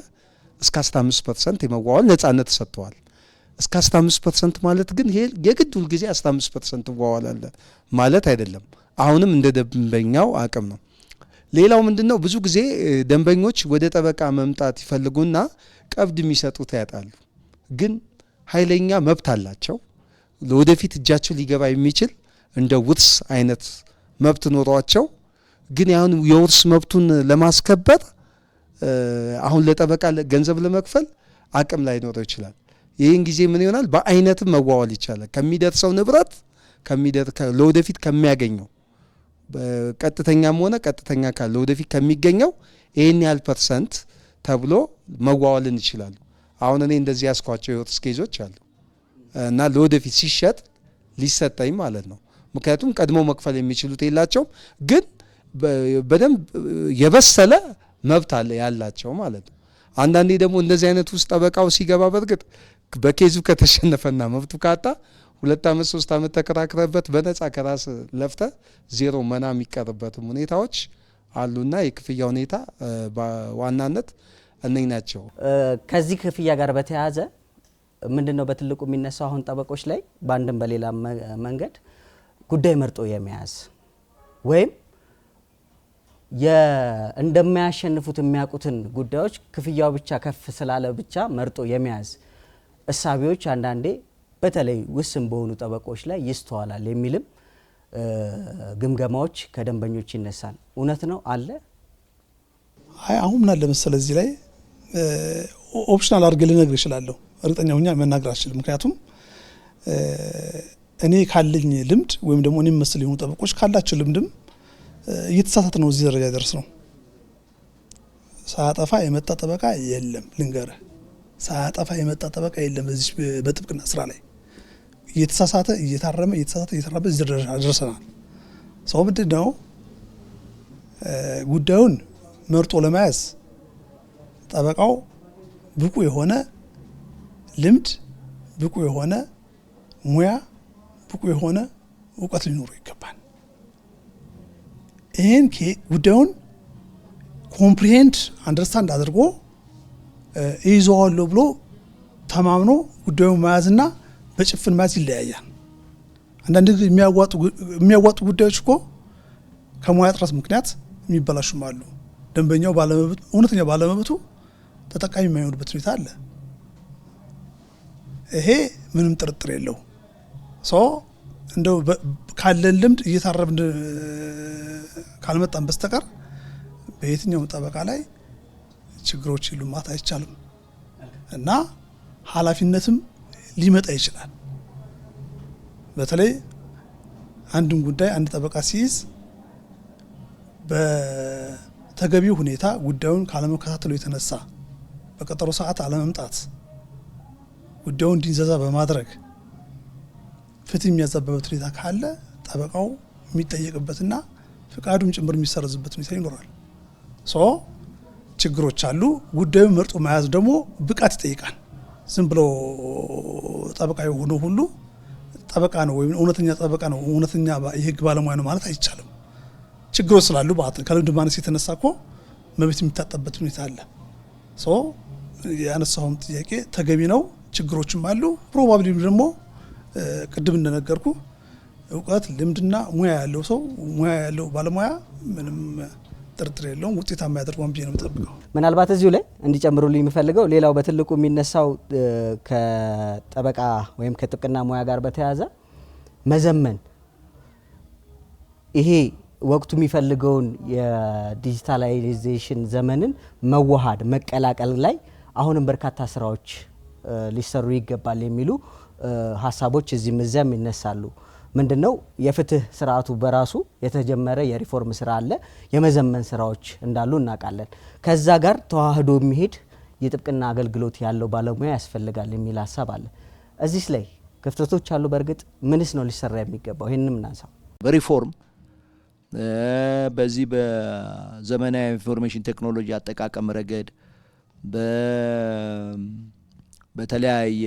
S4: እስከ 15% የመዋዋል ነጻነት ተሰጥቷል። እስከ 15% ማለት ግን ይሄ የግድ ሁል ጊዜ 15% ዋዋላለ ማለት አይደለም። አሁንም እንደ ደንበኛው አቅም ነው። ሌላው ምንድነው ብዙ ጊዜ ደንበኞች ወደ ጠበቃ መምጣት ይፈልጉና ቀብድ የሚሰጡት ያጣሉ። ግን ኃይለኛ መብት አላቸው። ለወደፊት እጃቸው ሊገባ የሚችል እንደ ውርስ አይነት መብት ኖሯቸው ግን አሁን የውርስ መብቱን ለማስከበር አሁን ለጠበቃ ገንዘብ ለመክፈል አቅም ላይ ኖረው ይችላል። ይህን ጊዜ ምን ይሆናል? በአይነትም መዋዋል ይቻላል። ከሚደርሰው ንብረት ለወደፊት ከሚያገኘው ቀጥተኛም ሆነ ቀጥተኛ ካለ ለወደፊት ከሚገኘው ይህን ያህል ፐርሰንት ተብሎ መዋዋልን ይችላሉ። አሁን እኔ እንደዚህ ያስኳቸው የውርስ ኬዞች አሉ እና ለወደፊት ሲሸጥ ሊሰጠኝ ማለት ነው። ምክንያቱም ቀድሞ መክፈል የሚችሉት የላቸውም፣ ግን በደንብ የበሰለ መብት አለ ያላቸው ማለት ነው። አንዳንዴ ደግሞ እንደዚህ አይነት ውስጥ ጠበቃው ሲገባ በርግጥ በኬዙ ከተሸነፈና መብቱ ካጣ 2 ዓመት 3 ዓመት ተከራክረበት በነጻ ከራስ ለፍተ ዜሮ መና የሚቀርበትም ሁኔታዎች አሉና የክፍያ ሁኔታ በዋናነት እነኝ ናቸው።
S1: ከዚህ ክፍያ ጋር በተያያዘ ምንድነው በትልቁ የሚነሳው አሁን ጠበቆች ላይ በአንድም በሌላ መንገድ ጉዳይ መርጦ የመያዝ ወይም እንደማያሸንፉት የሚያውቁትን ጉዳዮች ክፍያው ብቻ ከፍ ስላለ ብቻ መርጦ የመያዝ እሳቤዎች አንዳንዴ በተለይ ውስን በሆኑ ጠበቆች ላይ ይስተዋላል የሚልም ግምገማዎች ከደንበኞች ይነሳል። እውነት ነው አለ?
S2: አይ አሁን ምን አለ መሰለ እዚህ ላይ ኦፕሽናል አድርገህ ልነግርህ እችላለሁ። እርግጠኛ ሆኜ መናገር አልችልም። ምክንያቱም እኔ ካለኝ ልምድ ወይም ደግሞ እኔ መስል የሆኑ ጠበቆች ካላቸው ልምድም እየተሳሳተ ነው እዚህ ደረጃ ደርስ ነው። ሳያጠፋ የመጣ ጠበቃ የለም። ልንገርህ፣ ሳያጠፋ የመጣ ጠበቃ የለም። በዚህ በጥብቅና ስራ ላይ እየተሳሳተ እየታረመ እዚህ ደረጃ ደርሰናል። ሰው ምንድን ነው ጉዳዩን መርጦ ለመያዝ ጠበቃው ብቁ የሆነ ልምድ፣ ብቁ የሆነ ሙያ፣ ብቁ የሆነ እውቀት ሊኖረው ይገባል። ይህን ጉዳዩን ኮምፕሪሄንድ አንደርስታንድ አድርጎ ይዘዋለሁ ብሎ ተማምኖ ጉዳዩን መያዝና በጭፍን መያዝ ይለያያል። አንዳንድ ጊዜ የሚያዋጡ ጉዳዮች እኮ ከሙያ ጥረት ምክንያት የሚበላሹም አሉ። ደንበኛው እውነተኛ ባለመብቱ ተጠቃሚ የማይሆንበት ሁኔታ አለ። ይሄ ምንም ጥርጥር የለው። እንደው ካለን ልምድ እየታረብን ካልመጣን በስተቀር በየትኛው ጠበቃ ላይ ችግሮች ይሉማት አይቻልም እና ኃላፊነትም ሊመጣ ይችላል። በተለይ አንድን ጉዳይ አንድ ጠበቃ ሲይዝ በተገቢው ሁኔታ ጉዳዩን ካለመከታተሉ የተነሳ በቀጠሮ ሰዓት አለመምጣት ጉዳዩን እንዲንዘዛ በማድረግ ፍትህ የሚያዛበበት ሁኔታ ካለ ጠበቃው የሚጠየቅበትና ፍቃዱም ጭምር የሚሰረዝበት ሁኔታ ይኖራል። ችግሮች አሉ። ጉዳዩን መርጦ መያዝ ደግሞ ብቃት ይጠይቃል። ዝም ብሎ ጠበቃ የሆነ ሁሉ ጠበቃ ነው ወይም እውነተኛ ጠበቃ ነው እውነተኛ የህግ ባለሙያ ነው ማለት አይቻልም። ችግሮች ስላሉ ከልምድ ማነስ የተነሳ እኮ መብት የሚታጠበት ሁኔታ አለ። ያነሳውም ጥያቄ ተገቢ ነው። ችግሮችም አሉ። ፕሮባብሊ ደግሞ ቅድም እንደነገርኩ እውቀት ልምድና ሙያ ያለው ሰው ሙያ ያለው ባለሙያ ምንም ጥርጥር የለውም ውጤታማ ያደርገዋል ብዬ ነው የምጠብቀው።
S1: ምናልባት እዚሁ ላይ እንዲጨምሩልኝ የሚፈልገው ሌላው በትልቁ የሚነሳው ከጠበቃ ወይም ከጥብቅና ሙያ ጋር በተያያዘ መዘመን ይሄ ወቅቱ የሚፈልገውን የዲጂታላይዜሽን ዘመንን መዋሃድ መቀላቀል ላይ አሁንም በርካታ ስራዎች ሊሰሩ ይገባል የሚሉ ሀሳቦች እዚህም እዚያም ይነሳሉ። ምንድነው የፍትህ ስርዓቱ በራሱ የተጀመረ የሪፎርም ስራ አለ፣ የመዘመን ስራዎች እንዳሉ እናውቃለን። ከዛ ጋር ተዋህዶ የሚሄድ የጥብቅና አገልግሎት ያለው ባለሙያ ያስፈልጋል የሚል ሀሳብ አለ። እዚህስ ላይ ክፍተቶች አሉ። በእርግጥ ምንስ ነው ሊሰራ የሚገባው? ይሄንንም እናንሳው።
S3: በሪፎርም በዚህ በዘመናዊ ኢንፎርሜሽን ቴክኖሎጂ አጠቃቀም ረገድ በተለያየ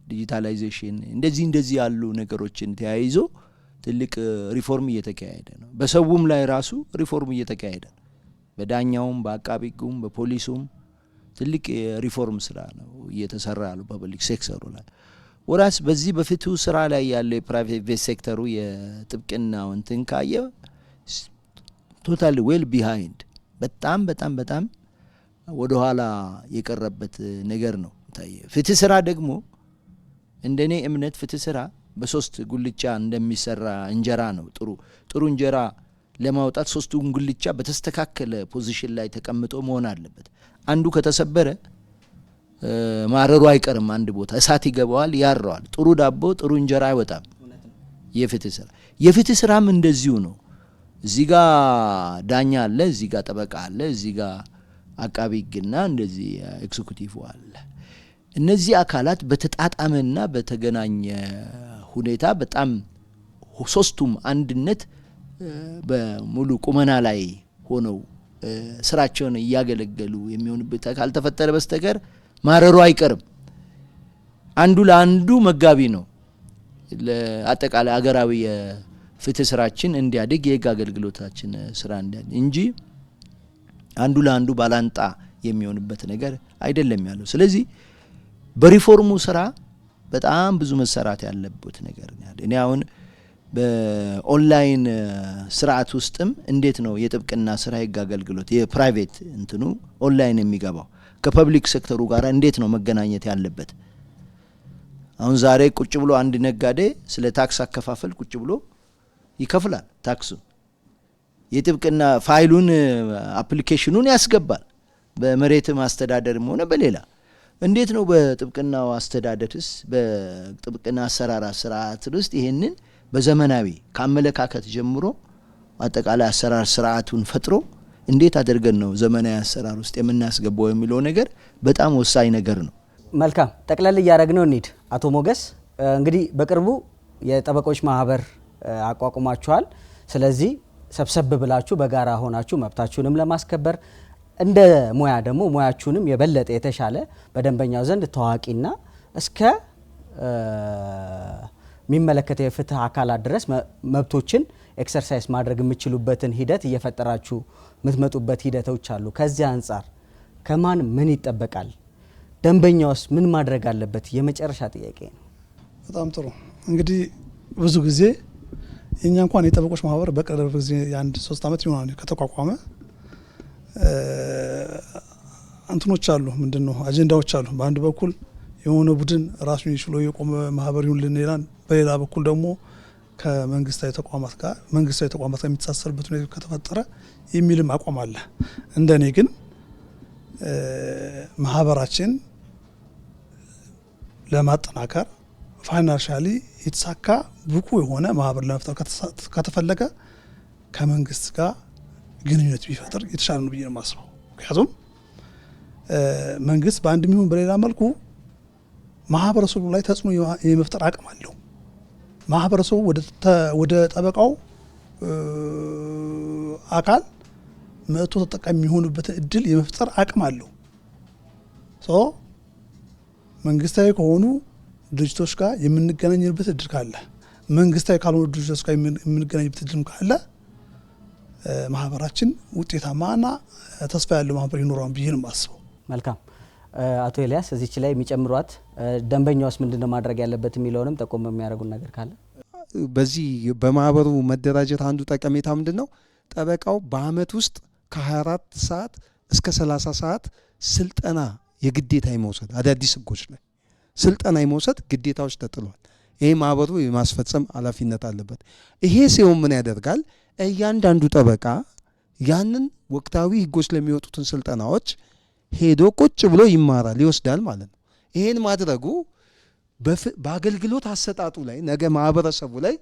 S3: ዲጂታላይዜሽን እንደዚህ ያሉ ነገሮችን ተያይዞ ትልቅ ሪፎርም እየተካሄደ ነው። በሰውም ላይ ራሱ ሪፎርም እየተካሄደ ነው። በዳኛውም በአቃቢ ሕጉም በፖሊሱም ትልቅ ሪፎርም ስራ ነው እየተሰራ ያለው ፐብሊክ ሴክተሩ ላይ። ወራስ በዚህ በፍትሁ ስራ ላይ ያለው የፕራይቬት ሴክተሩ የጥብቅናው እንትን ካየ ቶታሊ ዌል ቢሃይንድ በጣም ወደ ኋላ የቀረበት ነገር ነው ታየ። ፍትህ ስራ ደግሞ እንደኔ እምነት ፍትህ ስራ በሶስት ጉልቻ እንደሚሰራ እንጀራ ነው። ጥሩ እንጀራ ለማውጣት ሶስቱን ጉልቻ በተስተካከለ ፖዚሽን ላይ ተቀምጦ መሆን አለበት። አንዱ ከተሰበረ ማረሩ አይቀርም። አንድ ቦታ እሳት ይገባዋል፣ ያረዋል። ጥሩ ዳቦ ጥሩ እንጀራ አይወጣም። የፍትህ ስራም እንደዚሁ ነው። እዚህ ጋር ዳኛ አለ፣ እዚህ ጋር ጠበቃ አለ፣ እዚህ ጋር አቃቢ ሕግና እንደዚህ ኤክዚኪዩቲቭ አለ። እነዚህ አካላት በተጣጣመና በተገናኘ ሁኔታ በጣም ሶስቱም አንድነት በሙሉ ቁመና ላይ ሆነው ስራቸውን እያገለገሉ የሚሆንበት ካልተፈጠረ በስተቀር ማረሩ አይቀርም። አንዱ ለአንዱ መጋቢ ነው። ለአጠቃላይ አገራዊ የፍትህ ስራችን እንዲያድግ የህግ አገልግሎታችን ስራ እንዲያድግ እንጂ አንዱ ለአንዱ ባላንጣ የሚሆንበት ነገር አይደለም ያለው። ስለዚህ በሪፎርሙ ስራ በጣም ብዙ መሰራት ያለበት ነገር ነው። እኔ አሁን በኦንላይን ስርዓት ውስጥም እንዴት ነው የጥብቅና ስራ የህግ አገልግሎት የፕራይቬት እንትኑ ኦንላይን የሚገባው ከፐብሊክ ሴክተሩ ጋር እንዴት ነው መገናኘት ያለበት? አሁን ዛሬ ቁጭ ብሎ አንድ ነጋዴ ስለ ታክስ አከፋፈል ቁጭ ብሎ ይከፍላል ታክሱ። የጥብቅና ፋይሉን አፕሊኬሽኑን ያስገባል በመሬት ማስተዳደርም ሆነ በሌላ። እንዴት ነው በጥብቅናው አስተዳደርስ በጥብቅና አሰራር ስርዓት ውስጥ ይሄንን በዘመናዊ ከአመለካከት ጀምሮ አጠቃላይ አሰራር ስርዓቱን ፈጥሮ እንዴት አድርገን ነው ዘመናዊ አሰራር ውስጥ የምናስገባው የሚለው ነገር በጣም ወሳኝ ነገር ነው።
S1: መልካም ጠቅለል እያደረግነው እንሂድ። አቶ ሞገስ እንግዲህ በቅርቡ የጠበቆች ማህበር አቋቁማችኋል። ስለዚህ ሰብሰብ ብላችሁ በጋራ ሆናችሁ መብታችሁንም ለማስከበር እንደ ሙያ ደግሞ ሙያችሁንም የበለጠ የተሻለ በደንበኛው ዘንድ ታዋቂና እስከ የሚመለከተው የፍትህ አካላት ድረስ መብቶችን ኤክሰርሳይዝ ማድረግ የሚችሉበትን ሂደት እየፈጠራችሁ የምትመጡበት ሂደቶች አሉ። ከዚህ አንጻር ከማን ምን ይጠበቃል? ደንበኛውስ ምን ማድረግ አለበት? የመጨረሻ ጥያቄ ነው።
S2: በጣም ጥሩ። እንግዲህ ብዙ ጊዜ የኛ እንኳን የጠበቆች ማህበር በቅርብ ጊዜ የአንድ 3 ዓመት ይሆናል ከተቋቋመ እንትኖች አሉ። ምንድነው አጀንዳዎች አሉ። በአንድ በኩል የሆነ ቡድን ራሱን ይችሎ የቆመ ማህበር ይሁን ልንላን፣ በሌላ በኩል ደግሞ ከመንግስታዊ ተቋማት ጋር የሚተሳሰርበት ሁኔታ ከተፈጠረ የሚልም አቋም አለ። እንደኔ ግን ማህበራችን ለማጠናከር ፋይናንሻሊ የተሳካ ብቁ የሆነ ማህበር ለመፍጠር ከተፈለገ ከመንግስት ጋር ግንኙነት ቢፈጥር የተሻለ ነው ብዬ ነው የማስበው። ምክንያቱም መንግስት በአንድም ይሁን በሌላ መልኩ ማህበረሰቡ ላይ ተጽዕኖ የመፍጠር አቅም አለው። ማህበረሰቡ ወደ ጠበቃው አካል መጥቶ ተጠቃሚ የሚሆኑበትን እድል የመፍጠር አቅም አለው። መንግስታዊ ከሆኑ ድርጅቶች ጋር የምንገናኝበት እድል ካለ፣ መንግስታዊ ካልሆኑ ድርጅቶች ጋር የምንገናኝበት እድል ካለ ማህበራችን ውጤታማና ተስፋ ያለው ማህበር ይኖራል ብዬ ነው የማስበው።
S1: መልካም አቶ ኤልያስ እዚች ላይ የሚጨምሯት ደንበኛውስ ምንድነው ማድረግ ያለበት የሚለውንም ጠቆም የሚያደርጉን ነገር ካለ።
S4: በዚህ በማህበሩ መደራጀት አንዱ ጠቀሜታ ምንድነው? ጠበቃው በአመት ውስጥ ከ24 ሰዓት እስከ 30 ሰዓት ስልጠና የግዴታ የመውሰድ አዳዲስ ህጎች ላይ ስልጠና የመውሰድ ግዴታዎች ተጥሏል። ይሄ ማህበሩ የማስፈጸም ኃላፊነት አለበት። ይሄ ሲሆን ምን ያደርጋል? እያንዳንዱ ጠበቃ ያንን ወቅታዊ ህጎች ለሚወጡትን ስልጠናዎች ሄዶ ቁጭ ብሎ ይማራል፣ ይወስዳል ማለት ነው። ይሄን ማድረጉ በአገልግሎት አሰጣጡ ላይ ነገ ማህበረሰቡ ላይ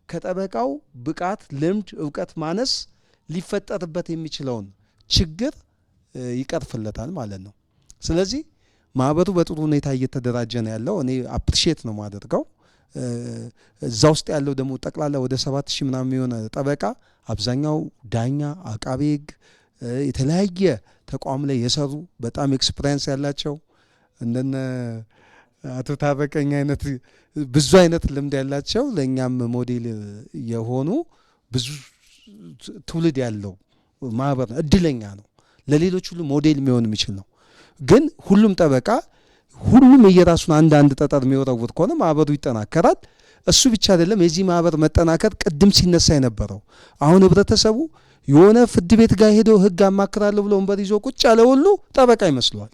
S4: ከጠበቃው ብቃት፣ ልምድ፣ እውቀት ማነስ ሊፈጠርበት የሚችለውን ችግር ይቀርፍለታል ማለት ነው። ስለዚህ ማህበሩ በጥሩ ሁኔታ እየተደራጀ ነው ያለው። እኔ አፕሪሼት ነው ማደርገው። እዛ ውስጥ ያለው ደግሞ ጠቅላላ ወደ 7000 ምናምን የሆነ ጠበቃ አብዛኛው ዳኛ፣ አቃቤ ህግ፣ የተለያየ ተቋም ላይ የሰሩ በጣም ኤክስፒሪየንስ ያላቸው እንደነ አቶ ታረቀኝ አይነት ብዙ አይነት ልምድ ያላቸው ለእኛም ሞዴል የሆኑ ብዙ ትውልድ ያለው ማህበር ነው። እድለኛ ነው። ለሌሎች ሁሉ ሞዴል የሚሆን የሚችል ነው። ግን ሁሉም ጠበቃ ሁሉም የየራሱን አንድ ጠጠር የሚወረውር ከሆነ ማህበሩ ይጠናከራል። እሱ ብቻ አይደለም። የዚህ ማህበር መጠናከር ቅድም ሲነሳ የነበረው አሁን ህብረተሰቡ የሆነ ፍርድ ቤት ጋር ሄዶ ህግ አማክራለሁ ብሎ ወንበር ይዞ ቁጭ ያለ ሁሉ ጠበቃ ይመስለዋል፣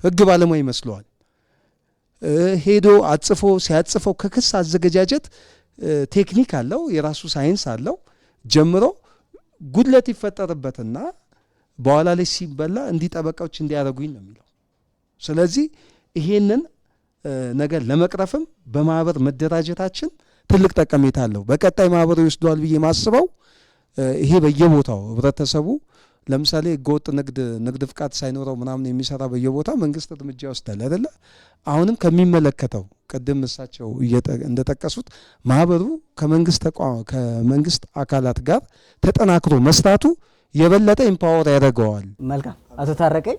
S4: ህግ ባለሙያ ይመስለዋል። ሄዶ አጽፎ ሲያጽፈው ከክስ አዘገጃጀት ቴክኒክ አለው፣ የራሱ ሳይንስ አለው። ጀምሮ ጉድለት ይፈጠርበትና በኋላ ላይ ሲበላ እንዲህ ጠበቃዎች እንዲያደርጉኝ ነው የሚለው። ስለዚህ ይሄንን ነገር ለመቅረፍም በማህበር መደራጀታችን ትልቅ ጠቀሜታ አለው። በቀጣይ ማህበሩ ይወስደዋል ብዬ ማስበው ይሄ በየቦታው ህብረተሰቡ ለምሳሌ ህገወጥ ንግድ ፍቃድ ሳይኖረው ምናምን የሚሰራ በየቦታው መንግስት እርምጃ ይወስዳል አይደለ? አሁንም ከሚመለከተው ቅድም እሳቸው እንደጠቀሱት ማህበሩ ከመንግስት አካላት ጋር ተጠናክሮ መስራቱ የበለጠ ኢምፓወር ያደርገዋል።
S1: መልካም አቶ ታረቀኝ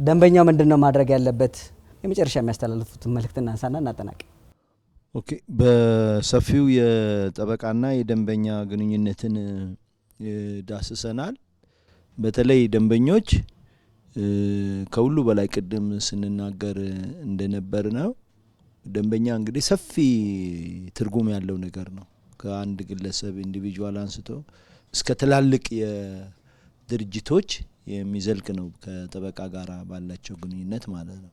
S1: ደንበኛው ምንድነው ማድረግ ያለበት? የመጨረሻ የሚያስተላልፉትን መልእክት እናንሳና እናጠናቅ።
S3: ኦኬ፣ በሰፊው የጠበቃና የደንበኛ ግንኙነትን ዳስሰናል። በተለይ ደንበኞች ከሁሉ በላይ ቅድም ስንናገር እንደነበር ነው። ደንበኛ እንግዲህ ሰፊ ትርጉም ያለው ነገር ነው። ከአንድ ግለሰብ ኢንዲቪጁዋል አንስቶ እስከ ትላልቅ የድርጅቶች የሚዘልቅ ነው ከጠበቃ ጋር ባላቸው ግንኙነት ማለት ነው።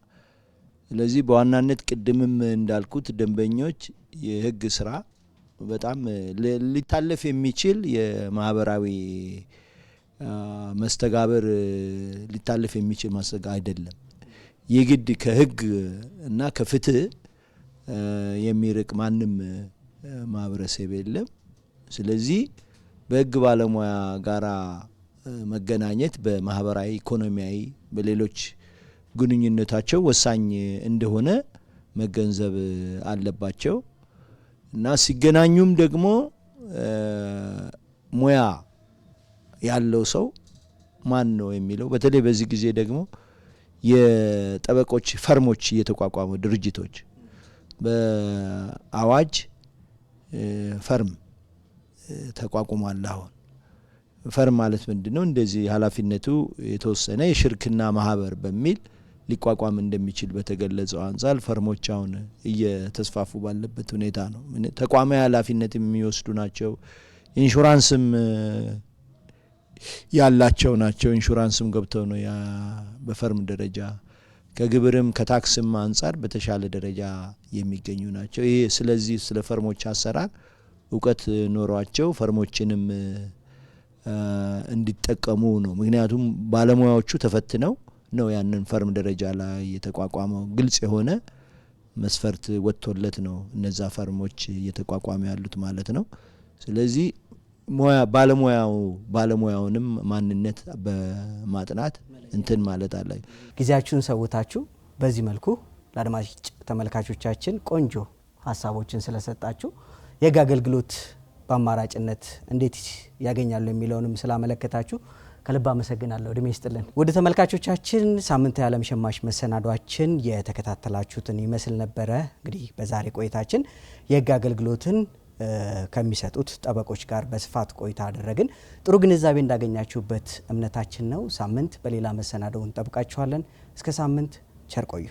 S3: ስለዚህ በዋናነት ቅድምም እንዳልኩት ደንበኞች የህግ ስራ በጣም ሊታለፍ የሚችል የማህበራዊ መስተጋብር ሊታለፍ የሚችል ማስተጋ አይደለም። የግድ ከህግ እና ከፍትህ የሚርቅ ማንም ማህበረሰብ የለም። ስለዚህ በህግ ባለሙያ ጋራ መገናኘት በማህበራዊ፣ ኢኮኖሚያዊ፣ በሌሎች ግንኙነታቸው ወሳኝ እንደሆነ መገንዘብ አለባቸው እና ሲገናኙም ደግሞ ሙያ ያለው ሰው ማን ነው የሚለው በተለይ በዚህ ጊዜ ደግሞ የጠበቆች ፈርሞች እየተቋቋሙ ድርጅቶች በአዋጅ ፈርም ተቋቁሟል። አሁን ፈርም ማለት ምንድነው? እንደዚህ ኃላፊነቱ የተወሰነ የሽርክና ማህበር በሚል ሊቋቋም እንደሚችል በተገለጸው አንጻር ፈርሞች አሁን እየተስፋፉ ባለበት ሁኔታ ነው። ተቋማዊ ኃላፊነት የሚወስዱ ናቸው። ኢንሹራንስም ያላቸው ናቸው። ኢንሹራንስም ገብተው ነው ያ በፈርም ደረጃ ከግብርም ከታክስም አንጻር በተሻለ ደረጃ የሚገኙ ናቸው። ይሄ ስለዚህ ስለ ፈርሞች አሰራር እውቀት ኖሯቸው ፈርሞችንም እንዲጠቀሙ ነው። ምክንያቱም ባለሙያዎቹ ተፈትነው ነው ያንን ፈርም ደረጃ ላይ የተቋቋመው። ግልጽ የሆነ መስፈርት ወጥቶለት ነው እነዛ ፈርሞች እየተቋቋሙ ያሉት ማለት ነው። ስለዚህ ባለሙያውንም ማንነት በማጥናት እንትን ማለት አለ።
S1: ጊዜያችሁን ሰውታችሁ በዚህ መልኩ ለአድማጭ ተመልካቾቻችን ቆንጆ ሀሳቦችን ስለሰጣችሁ የህግ አገልግሎት በአማራጭነት እንዴት ያገኛሉ የሚለውንም ስላመለከታችሁ ከልብ አመሰግናለሁ። እድሜ ይስጥልን። ወደ ተመልካቾቻችን ሳምንታዊ የዓለም ሸማች መሰናዷችን የተከታተላችሁትን ይመስል ነበረ። እንግዲህ በዛሬ ቆይታችን የህግ አገልግሎትን ከሚሰጡት ጠበቆች ጋር በስፋት ቆይታ አደረግን። ጥሩ ግንዛቤ እንዳገኛችሁበት እምነታችን ነው። ሳምንት በሌላ መሰናዶው እንጠብቃችኋለን። እስከ ሳምንት ቸር ቆዩ።